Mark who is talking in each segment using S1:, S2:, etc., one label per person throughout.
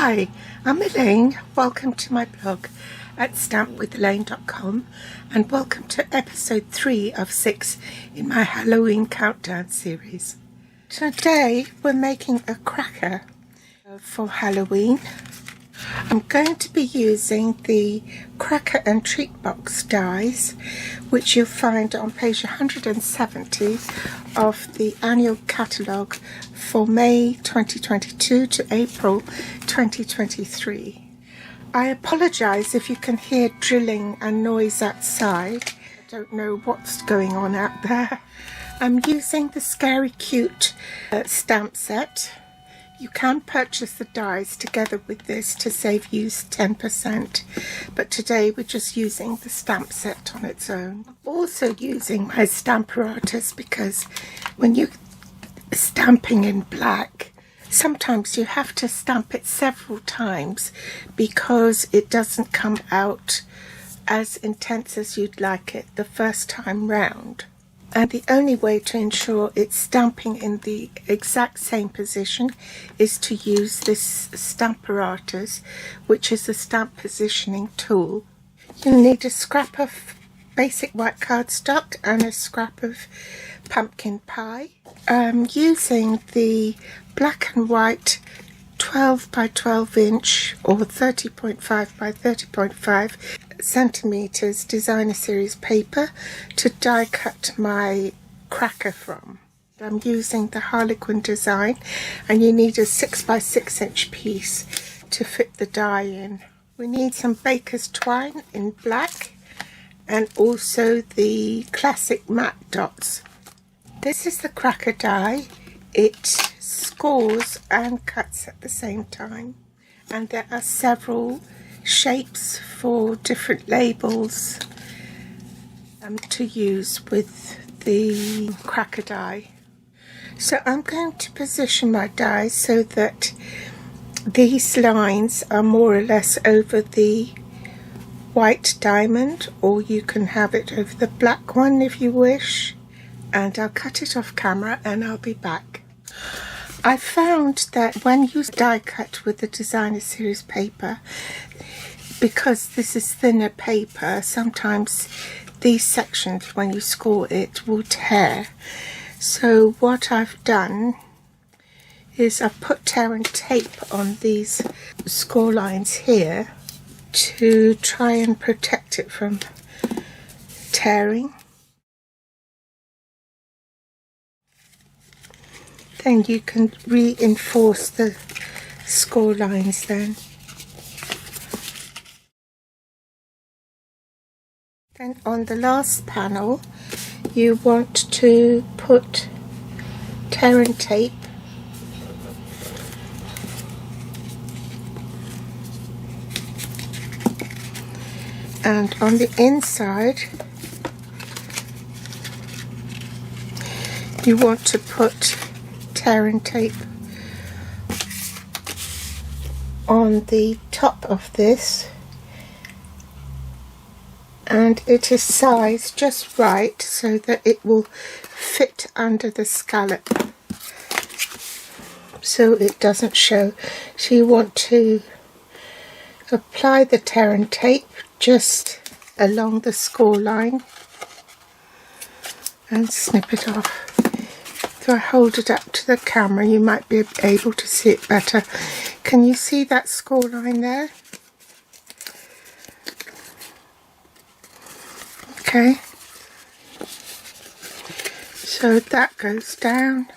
S1: Hi, I'm Elaine. Welcome to my blog at stampwithelaine.com and welcome to episode 3 of 6 in my Halloween countdown series. Today we're making a cracker for Halloween. I'm going to be using the cracker and treat box dies, which you'll find on page 170 of the annual catalogue for May 2022 to April 2023. I apologise if you can hear drilling and noise outside. I don't know what's going on out there. I'm using the Scary Cute stamp set. You can purchase the dies together with this to save you 10%, but today we're just using the stamp set on its own. I'm also using my Stamparatus because when you're stamping in black, sometimes you have to stamp it several times because it doesn't come out as intense as you'd like it the first time round. And the only way to ensure it's stamping in the exact same position is to use this Stamparatus, which is a stamp positioning tool. You'll need a scrap of basic white cardstock and a scrap of pumpkin pie. I'm using the black and white 12 by 12 inch or 30.5 by 30.5 centimeters designer series paper to die cut my cracker from. I'm using the Harlequin design, and you need a 6 by 6 inch piece to fit the die in. We need some baker's twine in black and also the classic matte dots. This is the cracker die. It scores and cuts at the same time, and there are several shapes for different labels to use with the cracker die. So I'm going to position my die so that these lines are more or less over the white diamond, or you can have it over the black one if you wish. And I'll cut it off camera and I'll be back. I found that when you die cut with the designer series paper, because this is thinner paper, sometimes these sections when you score it will tear. So what I've done is I've put tear and tape on these score lines here to try and protect it from tearing. Then you can reinforce the score lines then. Then on the last panel you want to put tear and tape and on the inside you want to put tear and tape on the top of this, and it is sized just right so that it will fit under the scallop so it doesn't show. So you want to apply the tear and tape just along the score line and snip it off. If I hold it up to the camera you might be able to see it better. Can you see that score line there? Okay, so that goes down.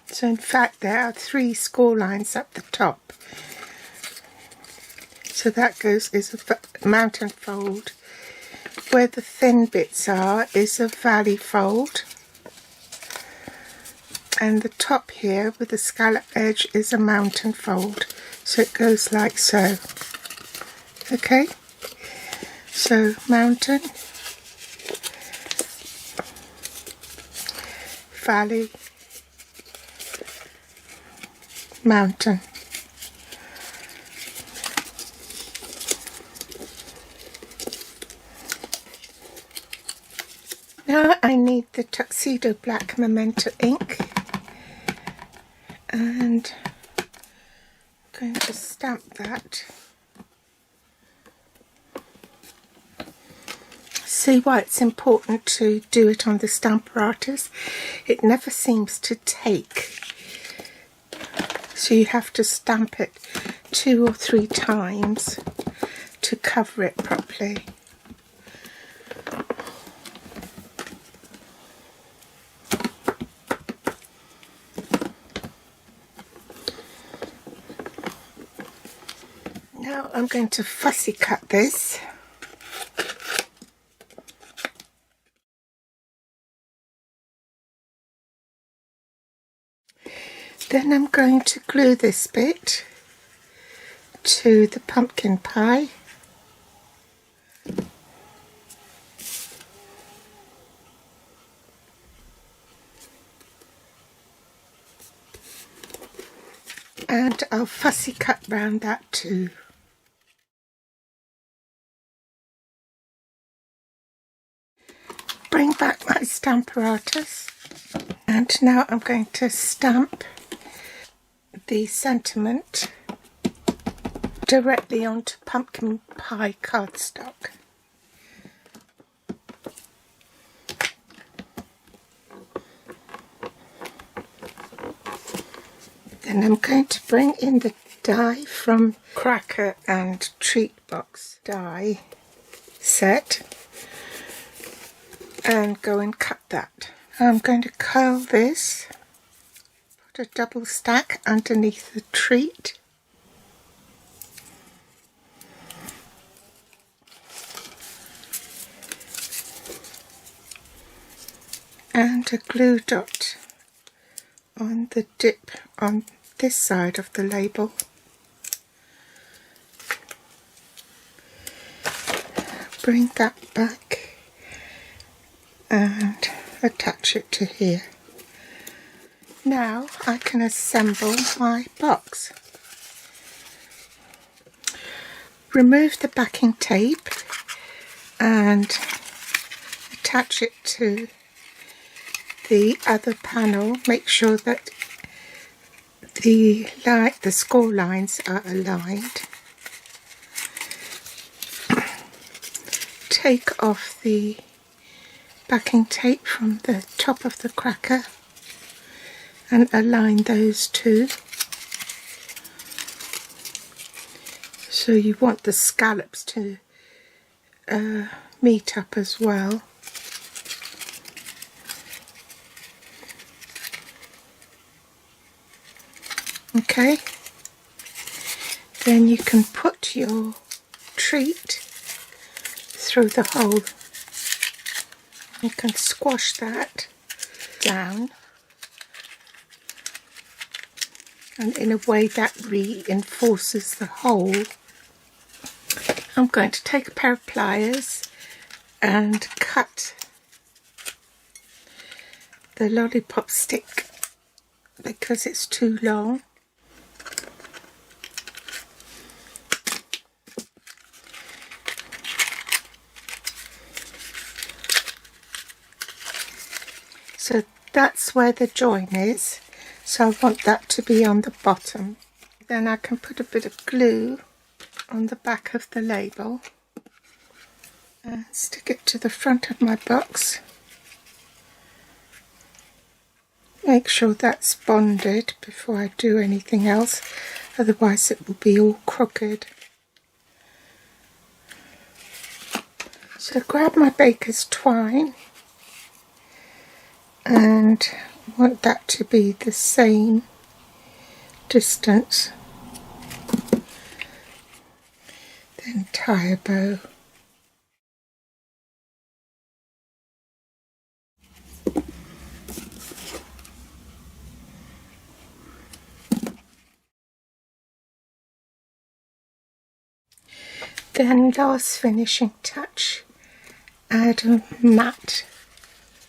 S1: So in fact there are 3 score lines up the top. So that goes is a mountain fold. Where the thin bits are is a valley fold, and the top here with the scallop edge is a mountain fold. So it goes like so. Okay, so mountain, valley, mountain. Now I need the Tuxedo Black Memento ink, and going to stamp that. See why it's important to do it on the Stamparatus? It never seems to take, so you have to stamp it 2 or 3 times to cover it properly. Now I'm going to fussy cut this. Then I'm going to glue this bit to the pumpkin pie. And I'll fussy cut round that too. Bring back my Stamparatus, and now I'm going to stamp the sentiment directly onto pumpkin pie cardstock. Then I'm going to bring in the die from Cracker and Treat Box die set and go and cut that. I'm going to curl this, put a double stack underneath the treat, and a glue dot on the dip on this side of the label. Bring that back and attach it to here. Now I can assemble my box. Remove the backing tape and attach it to the other panel. Make sure that the score lines are aligned. Take off the backing tape from the top of the cracker and align those two. So you want the scallops to meet up as well. Okay, then you can put your treat through the hole. You can squash that down, and in a way that reinforces the hole. I'm going to take a pair of pliers and cut the lollipop stick because it's too long. So that's where the join is, so I want that to be on the bottom. Then I can put a bit of glue on the back of the label and stick it to the front of my box. Make sure that's bonded before I do anything else, otherwise it will be all crooked. So grab my baker's twine and want that to be the same distance. Then tie a bow. Then last finishing touch, add a matte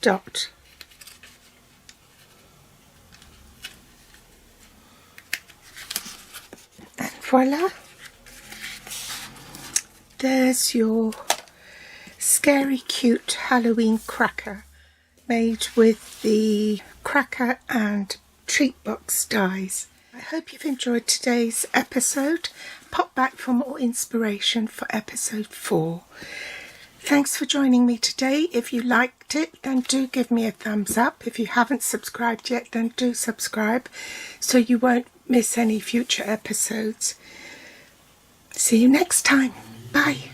S1: dot. And voila! There's your scary cute Halloween cracker made with the Cracker and Treat Box dies. I hope you've enjoyed today's episode. Pop back for more inspiration for episode 4. Thanks for joining me today. If you liked it, then do give me a thumbs up. If you haven't subscribed yet, then do subscribe so you won't miss any future episodes. See you next time. Bye.